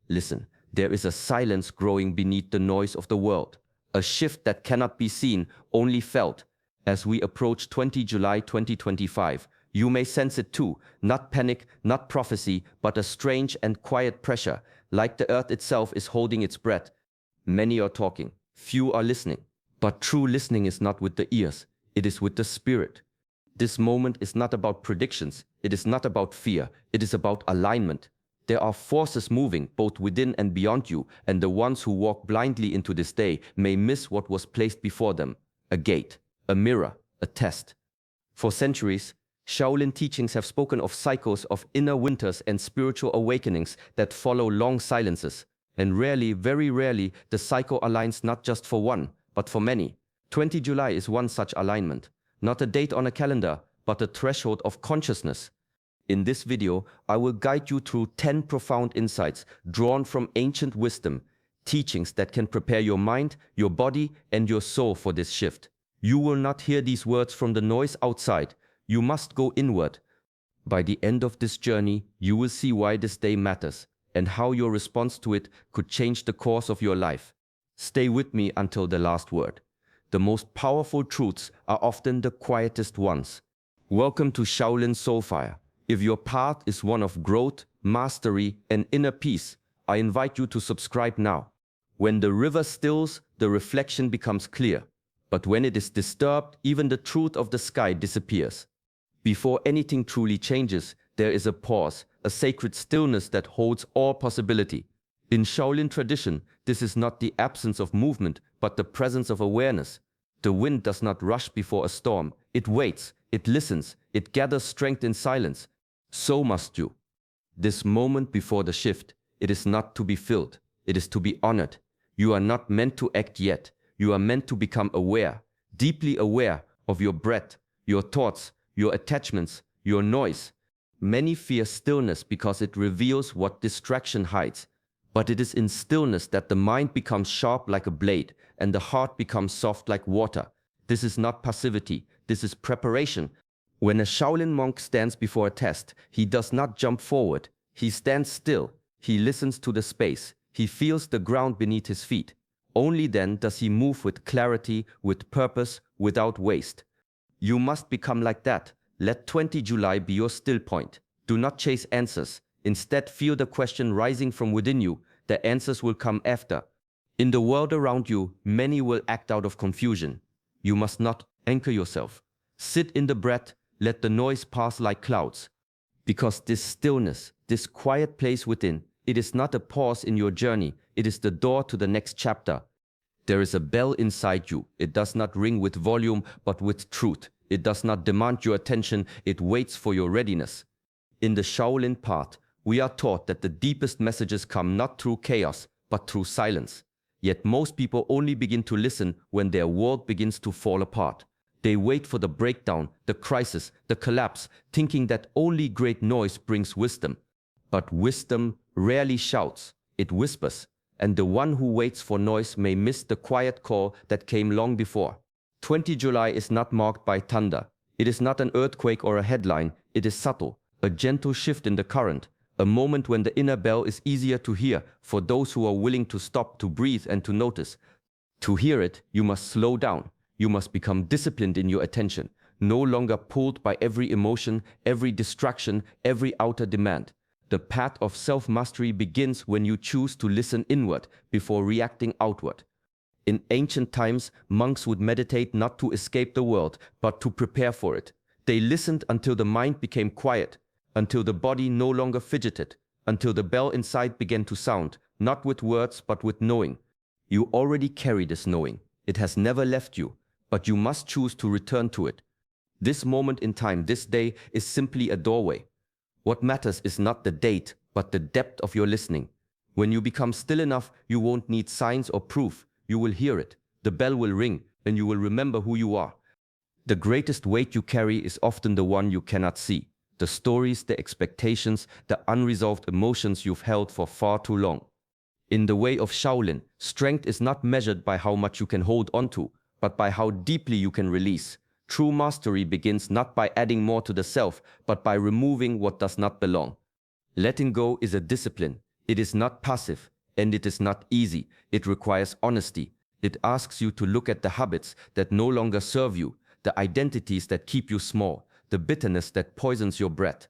Listen, there is a silence growing beneath the noise of the world, a shift that cannot be seen, only felt. As we approach 20 July 2025, you may sense it too, not panic, not prophecy, but a strange and quiet pressure, like the earth itself is holding its breath. Many are talking, few are listening. But true listening is not with the ears, it is with the spirit. This moment is not about predictions, it is not about fear, it is about alignment. There are forces moving both within and beyond you, and the ones who walk blindly into this day may miss what was placed before them: a gate, a mirror, a test. For centuries, Shaolin teachings have spoken of cycles of inner winters and spiritual awakenings that follow long silences. And rarely, very rarely, the cycle aligns not just for one, but for many. 20 July is one such alignment. Not a date on a calendar, but a threshold of consciousness. In this video, I will guide you through 10 profound insights drawn from ancient wisdom, teachings that can prepare your mind, your body, and your soul for this shift. You will not hear these words from the noise outside. You must go inward. By the end of this journey, you will see why this day matters, and how your response to it could change the course of your life. Stay with me until the last word. The most powerful truths are often the quietest ones. Welcome to Shaolin Soulfire. If your path is one of growth, mastery, and inner peace, I invite you to subscribe now. When the river stills, the reflection becomes clear. But when it is disturbed, even the truth of the sky disappears. Before anything truly changes, there is a pause, a sacred stillness that holds all possibility. In Shaolin tradition, this is not the absence of movement, but the presence of awareness. The wind does not rush before a storm. It waits, it listens, it gathers strength in silence. So must you. This moment before the shift, it is not to be filled, it is to be honored. You are not meant to act yet. You are meant to become aware, deeply aware of your breath, your thoughts, your attachments, your noise. Many fear stillness because it reveals what distraction hides. But it is in stillness that the mind becomes sharp like a blade and the heart becomes soft like water. This is not passivity, this is preparation. When a Shaolin monk stands before a test, he does not jump forward. He stands still, he listens to the space, he feels the ground beneath his feet. Only then does he move with clarity, with purpose, without waste. You must become like that. Let 20 July be your still point. Do not chase answers. Instead, feel the question rising from within you. The answers will come after. In the world around you, many will act out of confusion. You must not anchor yourself. Sit in the breath, let the noise pass like clouds. Because this stillness, this quiet place within, it is not a pause in your journey, it is the door to the next chapter. There is a bell inside you. It does not ring with volume, but with truth. It does not demand your attention, it waits for your readiness. In the Shaolin path, we are taught that the deepest messages come not through chaos, but through silence. Yet most people only begin to listen when their world begins to fall apart. They wait for the breakdown, the crisis, the collapse, thinking that only great noise brings wisdom. But wisdom rarely shouts, it whispers, and the one who waits for noise may miss the quiet call that came long before. 20 July is not marked by thunder. It is not an earthquake or a headline, it is subtle, a gentle shift in the current, a moment when the inner bell is easier to hear for those who are willing to stop, to breathe, and to notice. To hear it, you must slow down. You must become disciplined in your attention, no longer pulled by every emotion, every distraction, every outer demand. The path of self-mastery begins when you choose to listen inward before reacting outward. In ancient times, monks would meditate not to escape the world, but to prepare for it. They listened until the mind became quiet, until the body no longer fidgeted, until the bell inside began to sound, not with words but with knowing. You already carry this knowing. It has never left you, but you must choose to return to it. This moment in time, this day, is simply a doorway. What matters is not the date, but the depth of your listening. When you become still enough, you won't need signs or proof. You will hear it. The bell will ring, and you will remember who you are. The greatest weight you carry is often the one you cannot see. The stories, the expectations, the unresolved emotions you've held for far too long. In the way of Shaolin, strength is not measured by how much you can hold onto, but by how deeply you can release. True mastery begins not by adding more to the self, but by removing what does not belong. Letting go is a discipline. It is not passive, and it is not easy. It requires honesty. It asks you to look at the habits that no longer serve you, the identities that keep you small, the bitterness that poisons your breath.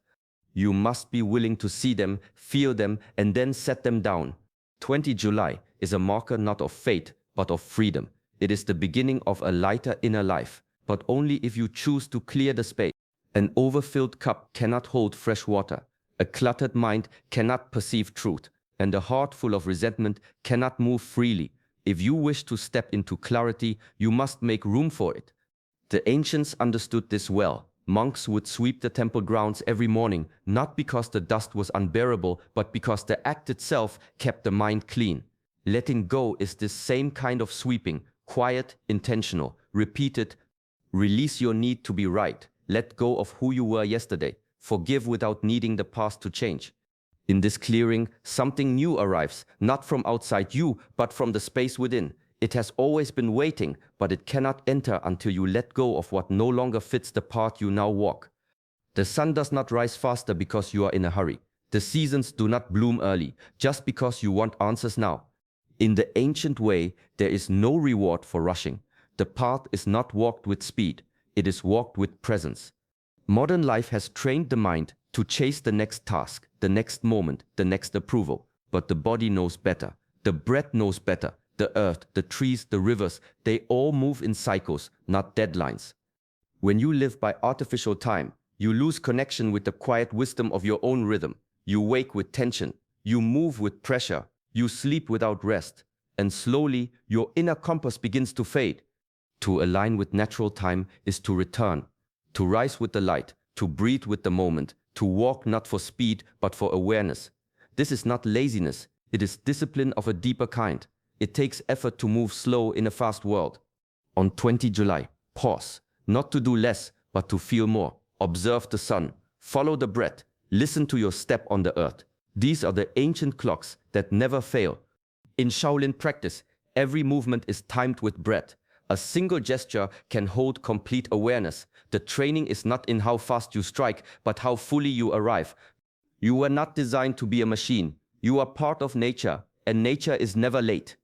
You must be willing to see them, feel them, and then set them down. 20 July is a marker not of fate, but of freedom. It is the beginning of a lighter inner life, but only if you choose to clear the space. An overfilled cup cannot hold fresh water. A cluttered mind cannot perceive truth, and a heart full of resentment cannot move freely. If you wish to step into clarity, you must make room for it. The ancients understood this well. Monks would sweep the temple grounds every morning, not because the dust was unbearable, but because the act itself kept the mind clean. Letting go is this same kind of sweeping, quiet, intentional, repeated. Release your need to be right. Let go of who you were yesterday. Forgive without needing the past to change. In this clearing, something new arrives, not from outside you, but from the space within. It has always been waiting, but it cannot enter until you let go of what no longer fits the path you now walk. The sun does not rise faster because you are in a hurry. The seasons do not bloom early, just because you want answers now. In the ancient way, there is no reward for rushing. The path is not walked with speed, it is walked with presence. Modern life has trained the mind to chase the next task, the next moment, the next approval. But the body knows better. The breath knows better. The earth, the trees, the rivers, they all move in cycles, not deadlines. When you live by artificial time, you lose connection with the quiet wisdom of your own rhythm. You wake with tension. You move with pressure. You sleep without rest. And slowly, your inner compass begins to fade. To align with natural time is to return, to rise with the light, to breathe with the moment, to walk not for speed, but for awareness. This is not laziness. It is discipline of a deeper kind. It takes effort to move slow in a fast world. On 20 July, pause, not to do less, but to feel more. Observe the sun, follow the breath, listen to your step on the earth. These are the ancient clocks that never fail. In Shaolin practice, every movement is timed with breath. A single gesture can hold complete awareness. The training is not in how fast you strike, but how fully you arrive. You were not designed to be a machine. You are part of nature, and nature is never late.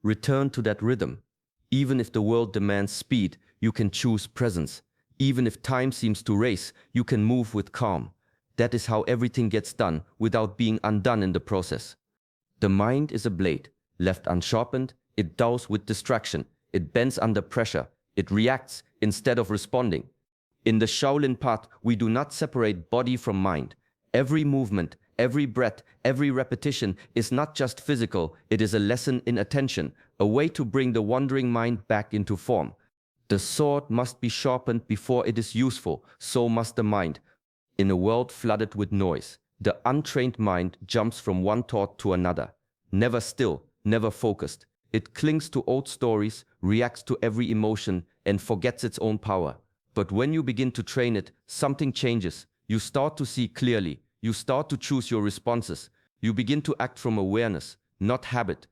Return to that rhythm. Even if the world demands speed, you can choose presence. Even if time seems to race, you can move with calm. That is how everything gets done without being undone in the process. The mind is a blade. Left unsharpened, it dulls with distraction. It bends under pressure. It reacts instead of responding. In the Shaolin path, we do not separate body from mind. Every movement, every breath, every repetition is not just physical, it is a lesson in attention, a way to bring the wandering mind back into form. The sword must be sharpened before it is useful, so must the mind. In a world flooded with noise, the untrained mind jumps from one thought to another. Never still, never focused. It clings to old stories, reacts to every emotion, and forgets its own power. But when you begin to train it, something changes. You start to see clearly. You start to choose your responses. You begin to act from awareness, not habit.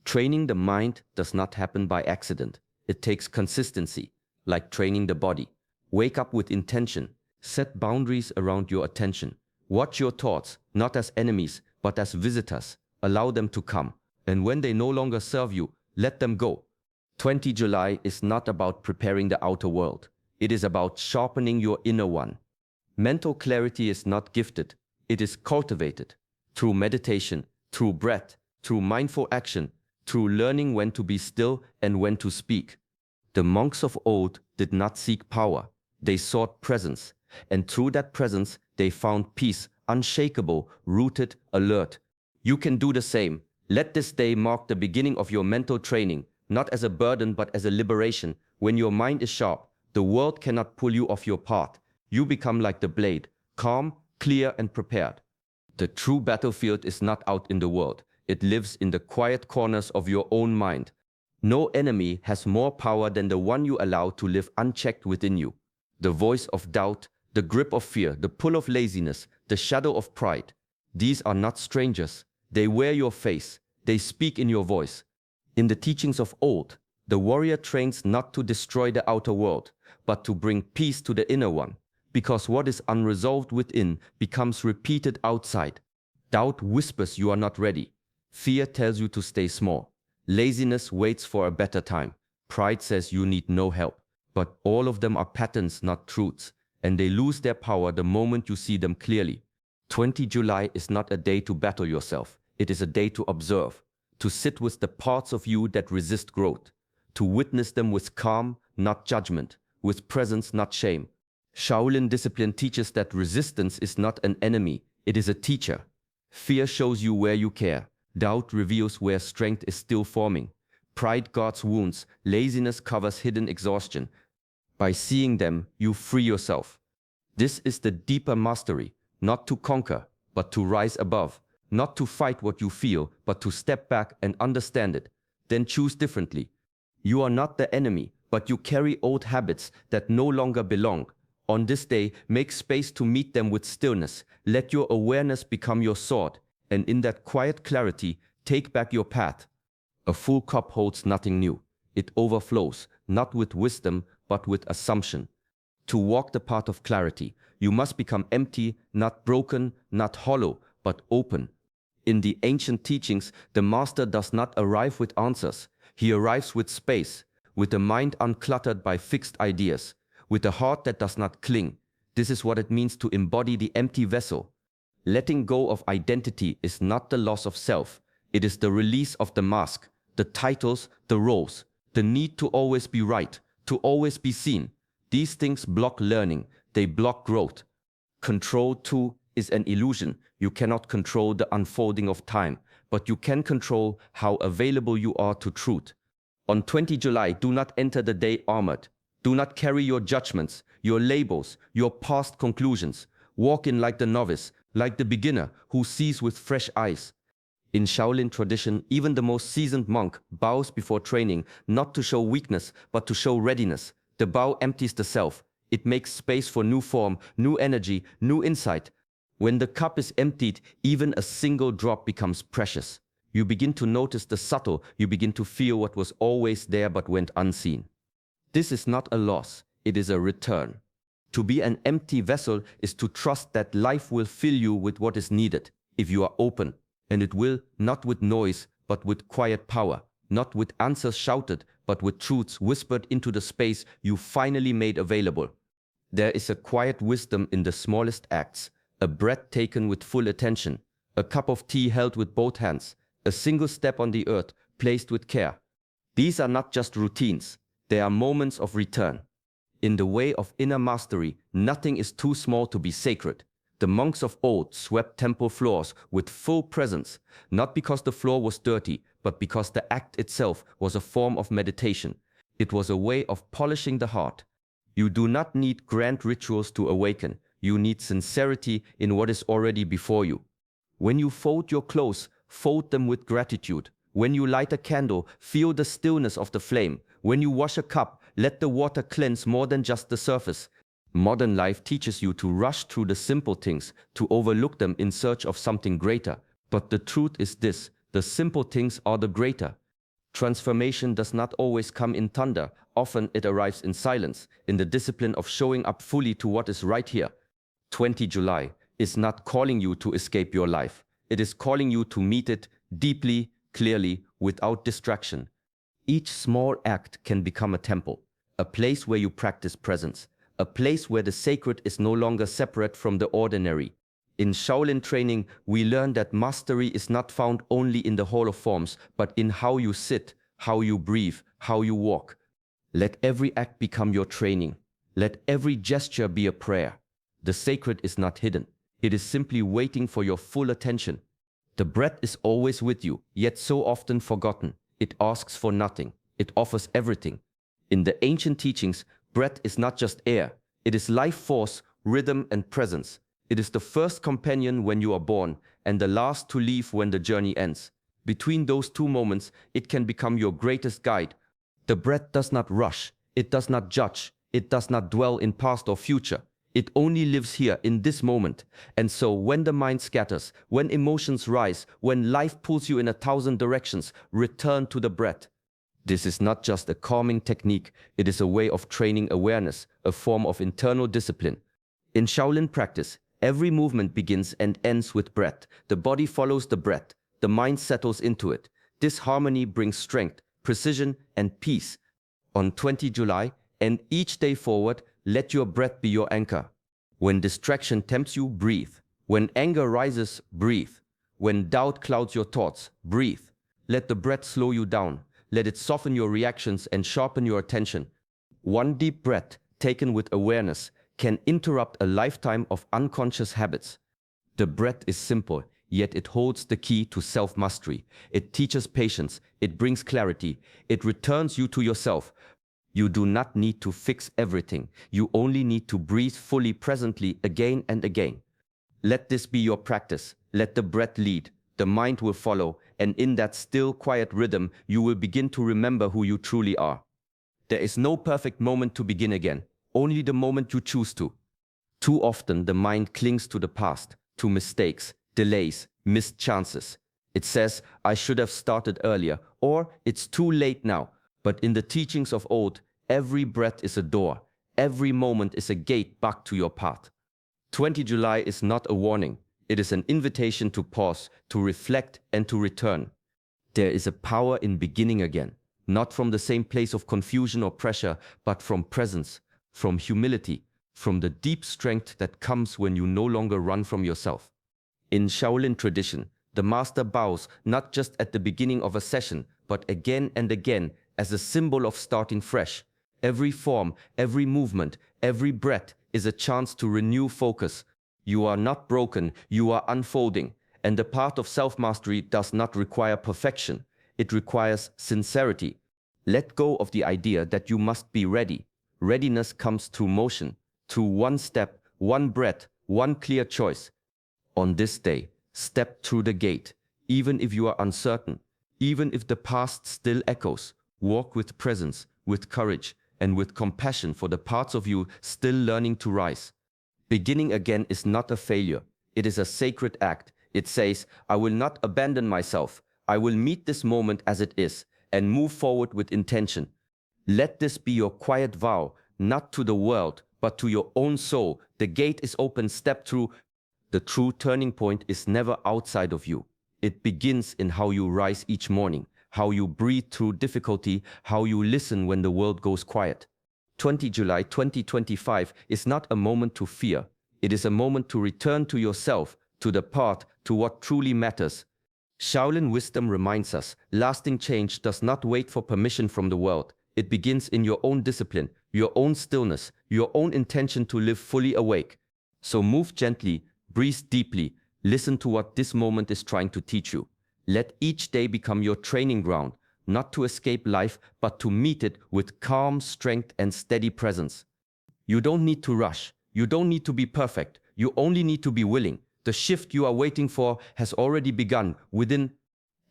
Training the mind does not happen by accident. It takes consistency, like training the body. Wake up with intention. Set boundaries around your attention. Watch your thoughts, not as enemies, but as visitors. Allow them to come. And when they no longer serve you, let them go. 20 July is not about preparing the outer world. It is about sharpening your inner one. Mental clarity is not gifted. It is cultivated through meditation, through breath, through mindful action, through learning when to be still and when to speak. The monks of old did not seek power. They sought presence. And through that presence, they found peace, unshakable, rooted, alert. You can do the same. Let this day mark the beginning of your mental training, not as a burden but as a liberation. When your mind is sharp, the world cannot pull you off your path. You become like the blade, calm, clear and prepared. The true battlefield is not out in the world. It lives in the quiet corners of your own mind. No enemy has more power than the one you allow to live unchecked within you. The voice of doubt, the grip of fear, the pull of laziness, the shadow of pride. These are not strangers. They wear your face. They speak in your voice. In the teachings of old, the warrior trains not to destroy the outer world, but to bring peace to the inner one. Because what is unresolved within becomes repeated outside. Doubt whispers you are not ready. Fear tells you to stay small. Laziness waits for a better time. Pride says you need no help. But all of them are patterns, not truths, and they lose their power the moment you see them clearly. 20 July is not a day to battle yourself. It is a day to observe, to sit with the parts of you that resist growth, to witness them with calm, not judgment, with presence, not shame. Shaolin discipline teaches that resistance is not an enemy, it is a teacher. Fear shows you where you care. Doubt reveals where strength is still forming. Pride guards wounds, laziness covers hidden exhaustion. By seeing them, you free yourself. This is the deeper mastery, not to conquer, but to rise above, not to fight what you feel, but to step back and understand it, then choose differently. You are not the enemy, but you carry old habits that no longer belong. On this day, make space to meet them with stillness. Let your awareness become your sword, and in that quiet clarity, take back your path. A full cup holds nothing new. It overflows, not with wisdom, but with assumption. To walk the path of clarity, you must become empty, not broken, not hollow, but open. In the ancient teachings, the master does not arrive with answers. He arrives with space, with a mind uncluttered by fixed ideas, with a heart that does not cling. This is what it means to embody the empty vessel. Letting go of identity is not the loss of self. It is the release of the mask, the titles, the roles, the need to always be right, to always be seen. These things block learning. They block growth. Control, too, is an illusion. You cannot control the unfolding of time, but you can control how available you are to truth. On 20 July, do not enter the day armored. Do not carry your judgments, your labels, your past conclusions. Walk in like the novice, like the beginner who sees with fresh eyes. In Shaolin tradition, even the most seasoned monk bows before training, not to show weakness, but to show readiness. The bow empties the self. It makes space for new form, new energy, new insight. When the cup is emptied, even a single drop becomes precious. You begin to notice the subtle, you begin to feel what was always there but went unseen. This is not a loss, it is a return. To be an empty vessel is to trust that life will fill you with what is needed, if you are open. And it will, not with noise, but with quiet power, not with answers shouted, but with truths whispered into the space you finally made available. There is a quiet wisdom in the smallest acts, a breath taken with full attention, a cup of tea held with both hands, a single step on the earth placed with care. These are not just routines, they are moments of return. In the way of inner mastery, nothing is too small to be sacred. The monks of old swept temple floors with full presence, not because the floor was dirty, but because the act itself was a form of meditation. It was a way of polishing the heart. You do not need grand rituals to awaken. You need sincerity in what is already before you. When you fold your clothes, fold them with gratitude. When you light a candle, feel the stillness of the flame. When you wash a cup, let the water cleanse more than just the surface. Modern life teaches you to rush through the simple things, to overlook them in search of something greater. But the truth is this, the simple things are the greater. Transformation does not always come in thunder. Often it arrives in silence, in the discipline of showing up fully to what is right here. 20 July is not calling you to escape your life. It is calling you to meet it deeply, clearly, without distraction. Each small act can become a temple, a place where you practice presence, a place where the sacred is no longer separate from the ordinary. In Shaolin training, we learn that mastery is not found only in the hall of forms, but in how you sit, how you breathe, how you walk. Let every act become your training. Let every gesture be a prayer. The sacred is not hidden. It is simply waiting for your full attention. The breath is always with you, yet so often forgotten. It asks for nothing. It offers everything. In the ancient teachings, breath is not just air. It is life force, rhythm, and presence. It is the first companion when you are born, and the last to leave when the journey ends. Between those two moments, it can become your greatest guide. The breath does not rush. It does not judge. It does not dwell in past or future. It only lives here in this moment. And so when the mind scatters, when emotions rise, when life pulls you in 1,000 directions, return to the breath. This is not just a calming technique, it is a way of training awareness, a form of internal discipline. In Shaolin practice, Every movement begins and ends with breath. The body follows the breath. The mind settles into it. This harmony brings strength, precision, and peace. On 20 July, and each day forward, let your breath be your anchor. When distraction tempts you, breathe. When anger rises, breathe. When doubt clouds your thoughts, breathe. Let the breath slow you down. Let it soften your reactions and sharpen your attention. One deep breath, taken with awareness, can interrupt a lifetime of unconscious habits. The breath is simple, yet it holds the key to self-mastery. It teaches patience, it brings clarity, it returns you to yourself. You do not need to fix everything. You only need to breathe fully presently again and again. Let this be your practice. Let the breath lead. The mind will follow, and in that still, quiet rhythm, you will begin to remember who you truly are. There is no perfect moment to begin again, only the moment you choose to. Too often, the mind clings to the past, to mistakes, delays, missed chances. It says, I should have started earlier, or it's too late now. But in the teachings of old, every breath is a door. Every moment is a gate back to your path. 20 July is not a warning. It is an invitation to pause, to reflect, and to return. There is a power in beginning again, not from the same place of confusion or pressure, but from presence, from humility, from the deep strength that comes when you no longer run from yourself. In Shaolin tradition, the master bows not just at the beginning of a session, but again and again as a symbol of starting fresh. Every form, every movement, every breath is a chance to renew focus. You are not broken, you are unfolding. And the path of self-mastery does not require perfection. It requires sincerity. Let go of the idea that you must be ready. Readiness comes through motion, through one step, one breath, one clear choice. On this day, step through the gate, even if you are uncertain, even if the past still echoes. Walk with presence, with courage, and with compassion for the parts of you still learning to rise. Beginning again is not a failure. It is a sacred act. It says, I will not abandon myself. I will meet this moment as it is and move forward with intention. Let this be your quiet vow, not to the world, but to your own soul. The gate is open, step through. The true turning point is never outside of you. It begins in how you rise each morning, how you breathe through difficulty, how you listen when the world goes quiet. 20 July 2025 is not a moment to fear. It is a moment to return to yourself, to the path, to what truly matters. Shaolin wisdom reminds us, lasting change does not wait for permission from the world. It begins in your own discipline, your own stillness, your own intention to live fully awake. So move gently, breathe deeply, listen to what this moment is trying to teach you. Let each day become your training ground, not to escape life, but to meet it with calm, strength, and steady presence. You don't need to rush. You don't need to be perfect. You only need to be willing. The shift you are waiting for has already begun within.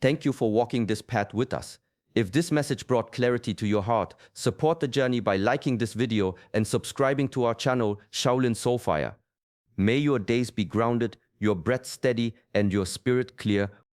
Thank you for walking this path with us. If this message brought clarity to your heart, support the journey by liking this video and subscribing to our channel, Shaolin Soulfire. May your days be grounded, your breath steady, and your spirit clear.